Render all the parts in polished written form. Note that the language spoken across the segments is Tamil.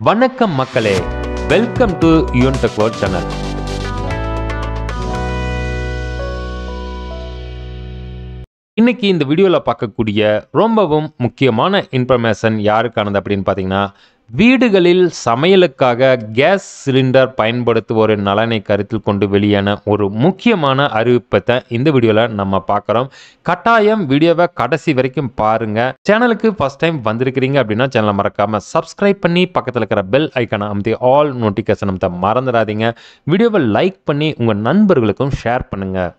வணக்கம் மக்களே, welcome to Yuvan tech world channel. இன்னைக்கு இந்த வீடியோவில் பார்க்கக்கூடிய ரொம்பவும் முக்கியமான இன்ஃபர்மேஷன் யாருக்கானது அப்படின்னு பார்த்தீங்கன்னா, வீடுகளில் சமையலுக்காக கேஸ் சிலிண்டர் பயன்படுத்துவோரின் நலனை கருத்தில் கொண்டு வெளியான ஒரு முக்கியமான அறிவிப்பை தான் இந்த வீடியோவில் நம்ம பார்க்குறோம். கட்டாயம் வீடியோவை கடைசி வரைக்கும் பாருங்க. சேனலுக்கு ஃபர்ஸ்ட் டைம் வந்திருக்கிறீங்க அப்படின்னா சேனலை மறக்காம சப்ஸ்கிரைப் பண்ணி பக்கத்தில் இருக்கிற பெல் ஐக்கானை அமைத்து ஆல் நோட்டிஃபிகேஷன் அமைத்த மறந்துடாதீங்க. வீடியோவை லைக் பண்ணி உங்கள் நண்பர்களுக்கும் ஷேர் பண்ணுங்க.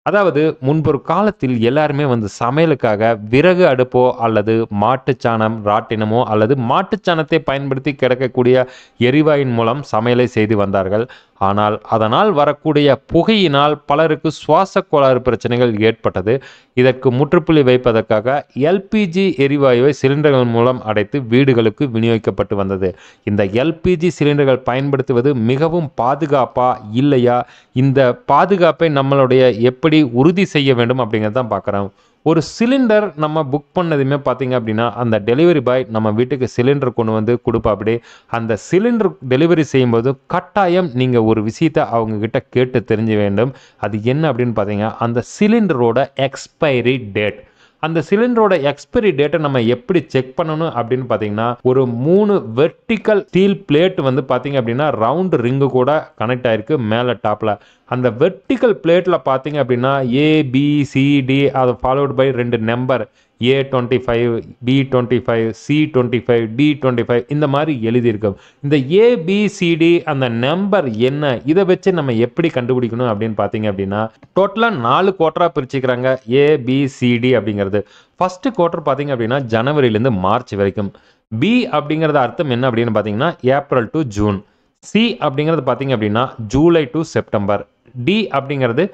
அதாவது முன்பொரு காலத்தில் எல்லாருமே சமையலுக்காக விறகு அடுப்போ அல்லது மாட்டுச்சாணம் ராட்டினமோ அல்லது மாட்டுச்சாணத்தை பயன்படுத்தி கிடைக்கக்கூடிய எரிவாயின் மூலம் சமையலை செய்து வந்தார்கள். ஆனால் அதனால் வரக்கூடிய புகையினால் பலருக்கு சுவாச கோளாறு பிரச்சனைகள் ஏற்பட்டது. இதற்கு முற்றுப்புள்ளி வைப்பதற்காக எல்பிஜி எரிவாயுவை சிலிண்டர்கள் மூலம் அடைத்து வீடுகளுக்கு விநியோகிக்கப்பட்டு வந்தது. இந்த எல்பிஜி சிலிண்டர்கள் பயன்படுத்துவது மிகவும் பாதுகாப்பா இல்லையா, இந்த பாதுகாப்பை நம்மளுடைய எப்படி உறுதி செய்ய வேண்டும் அப்படிங்கிறது தான் பார்க்குறோம். ஒரு சிலிண்டர் நம்ம புக் பண்ணதுமே பார்த்தீங்க அப்படின்னா, அந்த டெலிவரி பாய் நம்ம வீட்டுக்கு சிலிண்டர் கொண்டு வந்து கொடுப்பா. அப்படி அந்த சிலிண்டர் டெலிவரி செய்யும்போது கட்டாயம் நீங்கள் ஒரு விஷயத்தை அவங்கக்கிட்ட கேட்டு தெரிஞ்ச வேண்டும். அது என்ன அப்படின்னு பார்த்தீங்கன்னா, அந்த சிலிண்டரோட எக்ஸ்பைரி டேட். அந்த சிலிண்டரோட எக்ஸ்பைரி டேட்டை நம்ம எப்படி செக் பண்ணணும் அப்படின்னு பார்த்தீங்கன்னா, ஒரு 3 வெர்டிக்கல் ஸ்டீல் பிளேட் பார்த்தீங்க அப்படின்னா ரவுண்ட் ரிங்கு கூட கனெக்ட் ஆயிருக்கு மேலே டாப்பில். அந்த வெர்டிக்கல் பிளேட்டில் பார்த்தீங்க அப்படின்னா ABCD அதை followed by 2 number A25 B25 C25 D25 இந்த மாதிரி எழுதியிருக்கும். இந்த ABCD அந்த நம்பர் என்ன, இதை வச்சு நம்ம எப்படி கண்டுபிடிக்கணும் அப்படின்னு பார்த்தீங்க அப்படின்னா, டோட்டலாக 4 குவார்ட்டராக பிரிச்சுக்கிறாங்க ABCD அப்படிங்கிறது. ஃபர்ஸ்ட் குவார்ட்டர் பார்த்தீங்க அப்படின்னா ஜனவரியிலேருந்து மார்ச் வரைக்கும். B அப்படிங்கிறது அர்த்தம் என்ன அப்படின்னு பார்த்தீங்கன்னா ஏப்ரல் டு ஜூன். C அப்படிங்கிறது பார்த்தீங்க அப்படின்னா ஜூலை டு செப்டம்பர். D அப்படிங்கிறது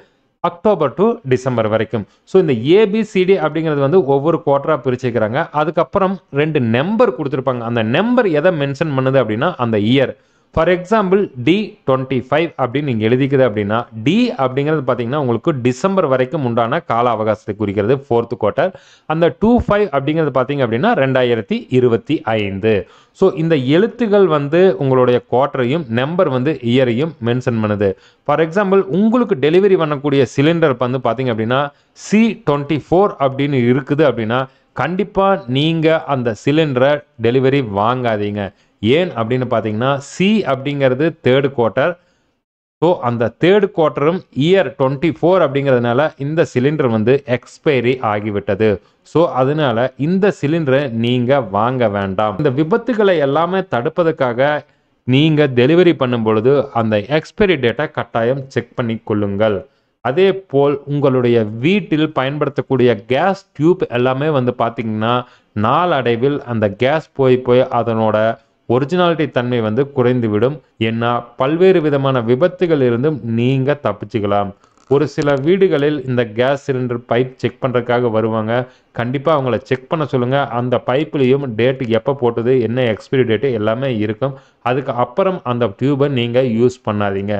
அக்டோபர் டு டிசம்பர் வரைக்கும். ஸோ இந்த ABCD அப்படிங்கிறது ஒவ்வொரு குவார்ட்டராக பிரிச்சுக்கிறாங்க. அதுக்கப்புறம் 2 நம்பர் கொடுத்துருப்பாங்க. அந்த நம்பர் எதை மென்ஷன் பண்ணுது அப்படின்னா அந்த இயர். ஃபார் எக்ஸாம்பிள் D25 அப்படின்னு நீங்கள் எழுதிக்குது அப்படின்னா, D அப்படிங்கிறது பார்த்தீங்கன்னா உங்களுக்கு டிசம்பர் வரைக்கும் உண்டான கால அவகாசத்தை குறிக்கிறது 4th குவார்ட்டர். அந்த 25 அப்படிங்கிறது பார்த்தீங்க அப்படின்னா 2025. ஸோ இந்த எழுத்துக்கள் உங்களுடைய குவார்ட்டரையும் நம்பர் இயரையும் மென்ஷன் பண்ணுது. ஃபார் எக்ஸாம்பிள் உங்களுக்கு டெலிவரி பண்ணக்கூடிய சிலிண்டர் பார்த்தீங்க அப்படின்னா C24 அப்படின்னு இருக்குது அப்படின்னா கண்டிப்பாக நீங்கள் அந்த சிலிண்டரை டெலிவரி வாங்காதீங்க. ஏன் அப்படின்னு பார்த்தீங்கன்னா C அப்படிங்கிறது 3rd குவார்ட்டர். ஸோ அந்த 3rd குவார்ட்டரும் இயர் 24 அப்படிங்கிறதுனால இந்த சிலிண்டர் எக்ஸ்பைரி ஆகிவிட்டது. ஸோ அதனால இந்த சிலிண்டரை நீங்கள் வாங்க வேண்டாம். இந்த விபத்துகளை எல்லாமே தடுப்பதற்காக நீங்கள் டெலிவரி பண்ணும் பொழுது அந்த எக்ஸ்பைரி டேட்டை கட்டாயம் செக் பண்ணி கொள்ளுங்கள். அதே போல் உங்களுடைய வீட்டில் பயன்படுத்தக்கூடிய கேஸ் டியூப் எல்லாமே பார்த்தீங்கன்னா நாளடைவில் அந்த கேஸ் போய் அதனோட ஒரிஜினாலிட்டி தன்மை குறைந்துவிடும். ஏன்னா பல்வேறு விதமான விபத்துகள் இருந்தும் நீங்கள் தப்பிச்சுக்கலாம். ஒரு சில வீடுகளில் இந்த கேஸ் சிலிண்டர் பைப் செக் பண்ணுறதுக்காக வருவாங்க. கண்டிப்பாக அவங்கள செக் பண்ண சொல்லுங்கள். அந்த பைப்லேயும் டேட்டு எப்போ போட்டது, என்ன எக்ஸ்பைரி டேட்டு எல்லாமே இருக்கும். அதுக்கு அப்புறம் அந்த டியூபை நீங்கள் யூஸ் பண்ணாதீங்க.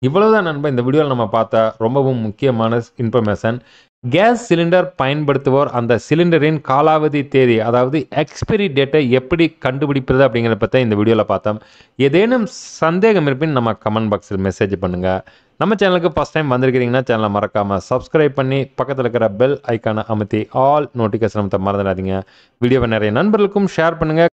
இவ்வளவுதான் நண்பா இந்த வீடியோவில் நம்ம பார்த்த ரொம்பவும் முக்கியமான இன்ஃபர்மேஷன். கேஸ் சிலிண்டர் பயன்படுத்துவோர் அந்த சிலிண்டரின் காலாவதி தேதி, அதாவது எக்ஸ்பைரி டேட்டை எப்படி கண்டுபிடிப்பது அப்படிங்கிறத பற்றி இந்த வீடியோவில் பார்த்தோம். ஏதேனும் சந்தேகம் இருப்பின் நம்ம கமெண்ட் பாக்ஸில் மெசேஜ் பண்ணுங்கள். நம்ம சேனலுக்கு ஃபஸ்ட் டைம் வந்திருக்கிறீங்கன்னா சேனலை மறக்காமல் சப்ஸ்கிரைப் பண்ணி பக்கத்தில் இருக்கிற பெல் ஐக்கானை அமுத்தி ஆல் நோட்டிஃபிகேஷன் மறந்துடாதீங்க. வீடியோவை நிறைய நண்பர்களுக்கும் ஷேர் பண்ணுங்கள்.